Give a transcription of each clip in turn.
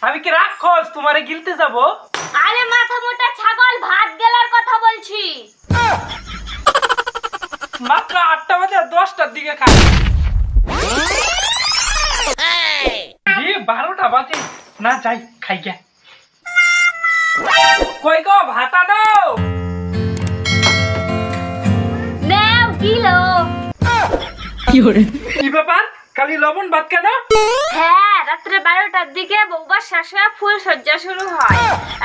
আমি কি রাক্ষস তোমারে গিলতে যাব? আরে মাথা মোটা ছাগল, ভাত গেলার কথা বলছি। মাত্র 8টা বাজে 10টার দিকে খাই। 12টা বাজে না, যাই খাই গে। কই গো ভাতা দাও। নাও কিলো। কি ব্যাপার, কালি লবণ ভাত কেন? হ্যাঁ, রাত্রে 12টার দিকে বউবার শাশুড়া ফুল সজ্জা শুরু হয়।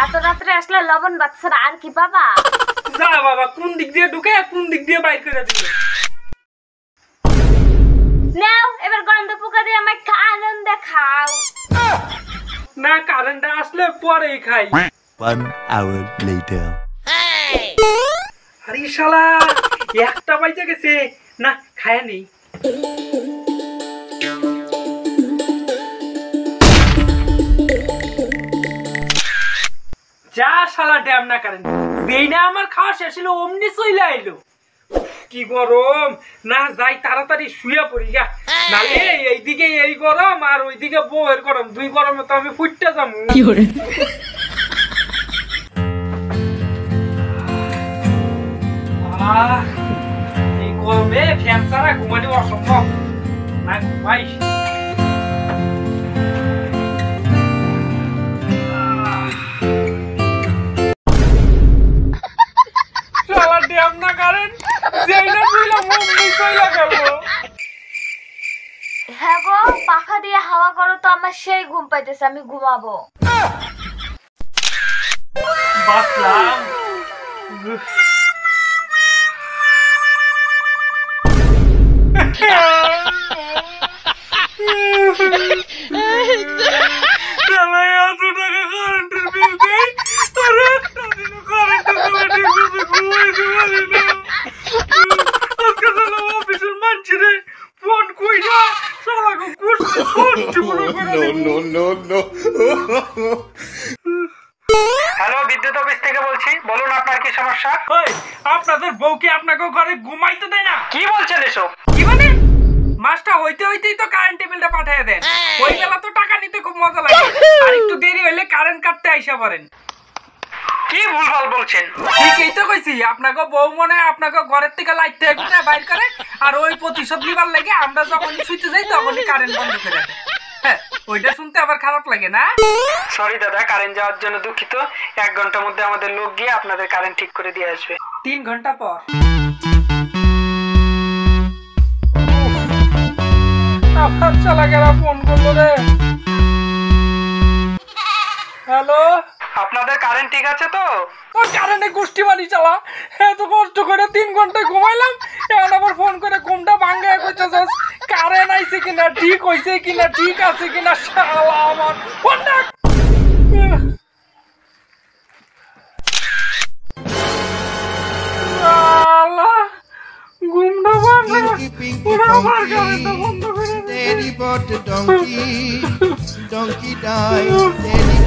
এত রাত্রে আসলে লবণ ভাত ছাড়া আর কি পাবা? যা বাবা, কোন দিক দিয়ে ঢুকে কোন দিক দিয়ে বাইর করে দিল। নাও এবার গন্ধ পোকা দিয়ে আমায় আনন্দ খাও। না, কারেন্ট আসলে পরেই খাই। 1 hour later. আরে শালা, 1টা বাজে গেছে, না খায় নেই। যা শালা ড্যাম না কারেন্ট, যেই না আমার খাওয়া শেষ হলো অমনি চইলা আইলো। কি গরম, না যাই তাড়াতাড়ি শুয়ে পড়ি গা, নালে এইদিকে এই গরম আর ওইদিকে বউয়ের গরম, দুই গরমে তো আমি ফুটতে যাবো। এই গরমে ফ্যান ছাড়া ঘুমানো অসম্ভব, না ঘুমাই। হ্যাঁ গো, পাখা দিয়ে হাওয়া করো তো, আমার সেই ঘুম পাইতেছে, আমি ঘুমাবো। বাসলাম। হ্যালো, বিদ্যুৎ অফিস থেকে বলছি, বলুন আপনার কি সমস্যা? আপনাদের বউকে আপনাকে ঘরে ঘুমাইতে দেয় না? কি বলছেন এসব? কি মানে? মাসটা হইতে হইতেই তো কারেন্ট বিলটা পাঠিয়ে দেন। ওই বেলা তো টাকা নিতে খুব মজা লাগে, আর একটু দেরি হইলে কারেন্ট কাটতে আইসা পারেন। কি ভুলভাল বলছেন? ঠিকই তো কইছি, আপনাকে বউ মনে হয় আপনাকে ঘরের থেকে লাইট থেকে বাইর করে, আর ওই প্রতিশোধ নিবার লাগে আমরা যখনই শুইতে যাই তখনই কারেন্ট বন্ধ করে দেয়। হ্যাঁ, ওইটা শুনতে আবার খারাপ লাগে না? সরি দাদা, কারেন্ট যাওয়ার জন্য দুঃখিত। 1 ঘন্টার মধ্যে আমাদের লোক গিয়ে আপনাদের কারেন্ট ঠিক করে দিয়ে আসবে। 3 ঘন্টা পর। আপনার চালাকেরা ফোন করলো রে। হ্যালো, আপনাদের কারেন্ট ঠিক আছে তো? ও কারেন্টে গোষ্ঠী বাড়ি চালা, এত কষ্ট করে 3 ঘন্টায় ঘুমাইলাম, এখন আবার ফোন করে ঘুমটা ভাঙ্গায় কইতেছস কারেন্ট আইছে কিনা, ঠিক হইছে কিনা, ঠিক আছে কিনা। শালা আমার ফোন ডাক। আল্লাহ, ঘুমটা ভাঙা, ওরা আবার কারেন্টটা বন্ধ করে দিয়েছে। Daddy bought the donkey, donkey died, daddy